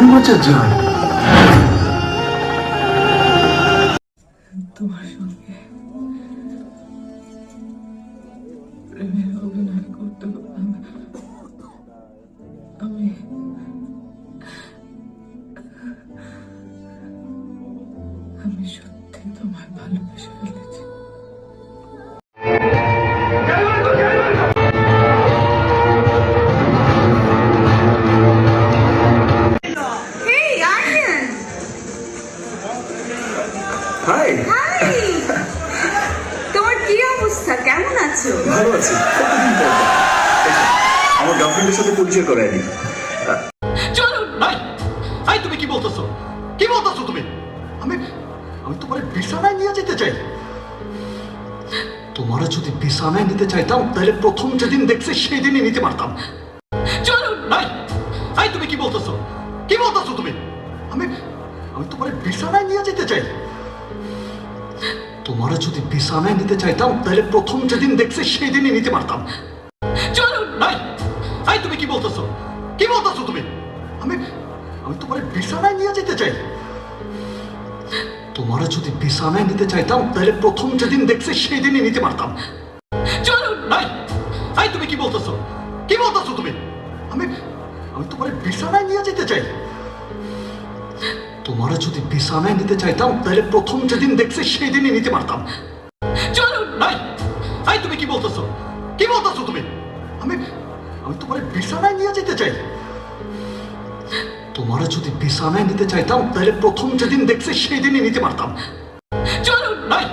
কই মাছের ঝাল? তোমার সঙ্গে প্রেমের অভিনয় করতে করতে আমি আমি সত্যি তোমায় ভালোবেসে ফেলেছি। হাই, তোমার কি অবস্থা, কেমন আছো? ভালো আছি। কতদিন পর দেখা। এসো, আমার গার্লফ্রেন্ডের সাথে পরিচয় করায় নি। চলুন ভাই। ভাই তুমি কি বলতেছো? কি বলতেছো তুমি? আমি আমি তোমার বিছানায় নিয়ে যেতে চাই। তোমার যদি বিছানায় নিতে চাইতাম তাহলে প্রথম যেদিন দেখছে সেই দিনই নিতে পারতাম। চলুন ভাই। ভাই তুমি কি বলতেছো? কি বলতেছো তুমি? আমি আমি তোমার বিছানায় নিয়ে যেতে চাই। তোমার যদি বিছানায় নিতে চাইতাম তাহলে প্রথম যেদিন দেখছে সেই দিনই নিতে পারতাম। চলুন ভাই। ভাই তুমি কি বলতেছো? কি বলতেছো তুমি? আমি আমি তোমার বিছানায় নিয়ে যেতে চাই। তোমার যদি বিছানায় নিতে চাইতাম তাহলে প্রথম যেদিন দেখছে সেই দিনই নিতে পারতাম। চলুন ভাই। ভাই তুমি কি বলতেছো? কি বলতেছো তুমি? আমি আমি তোমার বিছানায় নিয়ে যেতে চাই। তোমার যদি বিছানায় নিতে চাইতাম তাহলে প্রথম যেদিন দেখছে সেই দিনই নিতে পারতাম। চলুন ভাই। ভাই তুমি কি বলতেছো? কি বলতেছো তুমি? আমি আমি তোমার বিছানায় নিয়ে যেতে চাই। তোমার যদি বিছানায় নিতে চাইতাম তাহলে প্রথম যেদিন দেখছে সেই দিনই নিতে পারতাম। চলুন ভাই।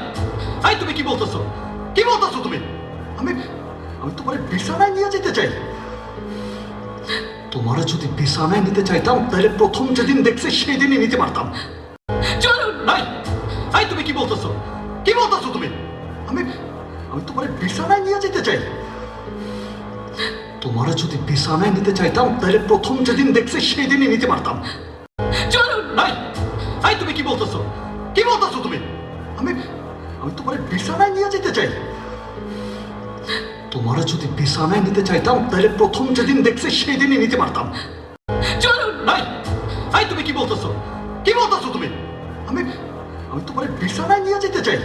ভাই তুমি কি বলতেছো? কি বলতেছো তুমি? আমি আমি তোমার বিছানায় নিয়ে যেতে চাই। তোমার যদি বিছানায় নিতে চাইতাম তাহলে প্রথম যেদিন দেখছে সেই দিনই নিতে পারতাম। চলুন ভাই। ভাই তুমি কি বলতেছো? কি বলতেছো তুমি? আমি আমি তোমার বিছানায় নিয়ে যেতে চাই। তোমার যদি বিছানায় নিতে চাইতাম তাহলে প্রথম যেদিন দেখছে সেই দিনই নিতে পারতাম। চলুন ভাই। ভাই তুমি কি বলতেছো? কি বলতেছো তুমি? আমি আমি তোমার বিছানায় নিয়ে যেতে চাই। তোমার যদি বিছানায় নিতে চাইতাম তাহলে প্রথম যেদিন দেখছে সেই দিনই নিতে পারতাম। চলুন ভাই। ভাই তুমি কি বলতেছো? কি বলতেছো তুমি? আমি আমি তোমার বিছানায় নিয়ে যেতে চাই।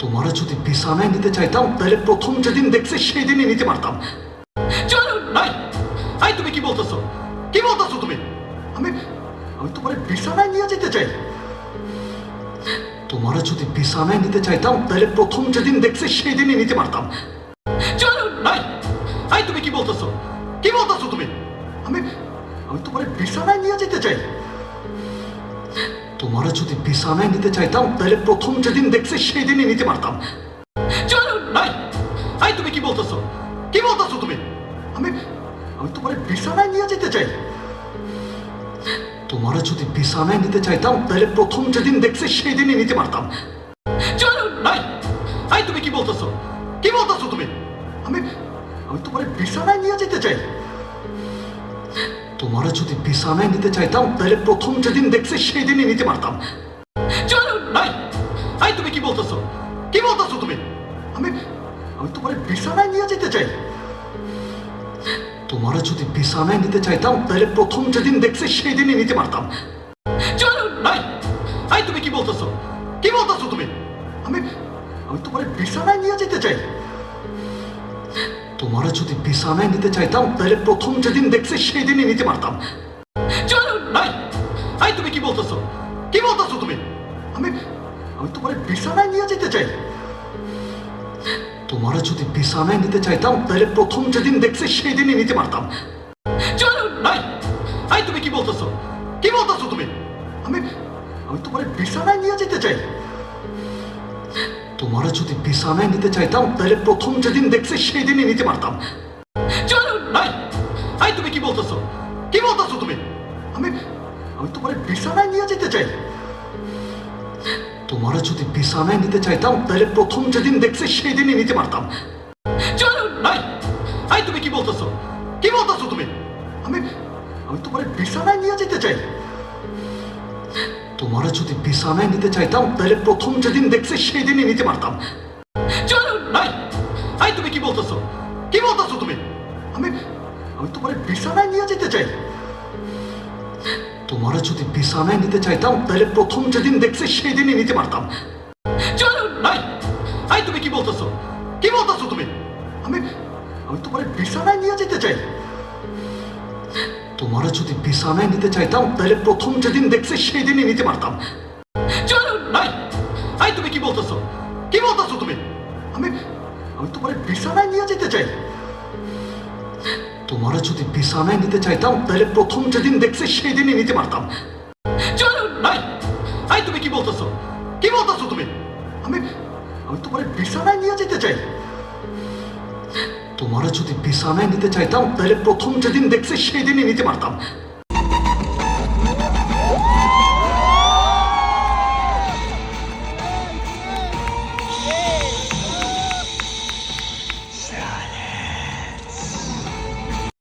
তোমার যদি বিছানায় নিতে চাইতাম তাহলে প্রথম যেদিন দেখছে সেই দিনই নিতে পারতাম। চলুন ভাই। ভাই তুমি কি বলতেছো? কি বলতেছো তুমি? আমি আমি তোমার বিছানায় নিয়ে যেতে চাই। তোমার যদি বিছানায় নিতে চাইতাম তাহলে প্রথম যেদিন দেখছে সেই দিনই নিতে পারতাম। চলুন ভাই। ভাই তুমি কি বলতেছো? কি বলতেছো তুমি? আমি আমি তোমার বিছানায় নিয়ে যেতে চাই। তোমার যদি বিছানায় নিতে চাইতাম তাহলে প্রথম যেদিন দেখছে সেই দিনই নিতে পারতাম। চলুন ভাই। ভাই তুমি কি বলতেছো? কি বলতেছো তুমি? আমি আমি তোমার বিছানায় নিয়ে যেতে চাই। তোমার যদি বিছানায় নিতে চাইতাম তাহলে প্রথম যেদিন দেখছে সেই দিনই নিতে পারতাম। চলুন ভাই। ভাই তুমি কি বলতেছো? কি বলতেছো তুমি? আমি আমি তোমার বিছানায় নিয়ে যেতে চাই। তোমার যদি বিছানায় নিতে চাইতাম তাহলে প্রথম যেদিন দেখছে সেই দিনই নিতে পারতাম। চলুন ভাই। ভাই তুমি কি বলতেছো? কি বলতেছো তুমি? আমি আমি তোমার বিছানায় নিয়ে যেতে চাই। তোমার যদি বিছানায় নিতে চাইতাম তাহলে প্রথম যেদিন দেখছে সেই দিনই নিতে পারতাম। চলুন ভাই। ভাই তুমি কি বলতেছো? কি বলতেছো তুমি? আমি আমি তোমার বিছানায় নিয়ে যেতে চাই। তোমার যদি বিছানায় নিতে চাইতাম তাহলে প্রথম যেদিন দেখছে সেই দিনই নিতে পারতাম। চলুন ভাই। ভাই তুমি কি বলতেছো? কি বলতেছো তুমি? আমি আমি তোমার বিছানায় নিয়ে যেতে চাই। তোমার যদি বিছানায় নিতে চাইতাম তাহলে প্রথম যেদিন দেখছে সেই দিনই নিতে পারতাম। চলুন ভাই। ভাই তুমি কি বলতেছো? কি বলতেছো তুমি? আমি আমি তোমার বিছানায় নিয়ে যেতে চাই। তোমার যদি বিছানায় নিতে চাইতাম তাহলে প্রথম যেদিন দেখছে সেই দিনই নিতে পারতাম। চলুন ভাই। ভাই তুমি কি বলতেছো? কি বলতেছো তুমি? আমি আমি তোমার বিছানায় নিয়ে যেতে চাই। তোমার যদি বিছানায় নিতে চাইতাম তাহলে প্রথম যেদিন দেখছে সেই দিনই নিতে পারতাম। চলুন ভাই। ভাই তুমি কি বলতেছো? কি বলতেছো তুমি? আমি আমি তোমার বিছানায় নিয়ে যেতে চাই। তোমার যদি বিছানায় নিতে চাইতাম তাহলে প্রথম যেদিন দেখছে সেই দিনই নিতে পারতাম। চলুন ভাই। ভাই তুমি কি বলতেছো? কি বলতেছো তুমি? আমি আমি তোমার বিছানায় নিয়ে যেতে চাই। তোমার যদি বিছানায় নিতে চাইতাম তাহলে প্রথম যেদিন দেখছি সেই দিনই নিতে পারতাম। চলুন। এই, এই তুমি কি বলতেছো? কি বলতেছো তুমি? আমি আমি তোমার বিছানায় নিয়ে যেতে চাই। তোমার যদি বিছানায় নিতে চাইতাম তাহলে প্রথম যেদিন দেখছি সেই দিনই নিতে পারতাম। চলুন। এই, এই তুমি কি বলতেছো? কি বলতেছো তুমি? আমি আমি তোমার বিছানায় নিয়ে যেতে চাই। তোমার যদি বিছানায় নিতে চাইতাম তাহলে প্রথম যেদিন দেখছি সেই দিনই নিতে পারতাম। চলুন। এই, এই তুমি কি বলতেছো? কি বলতেছো তুমি? আমি আমি তোমার বিছানায় নিয়ে যেতে চাই। তোমার যদি বিছানায় নিতে চাইতাম তাহলে প্রথম যেদিন দেখছি সেই দিনই নিতে পারতাম।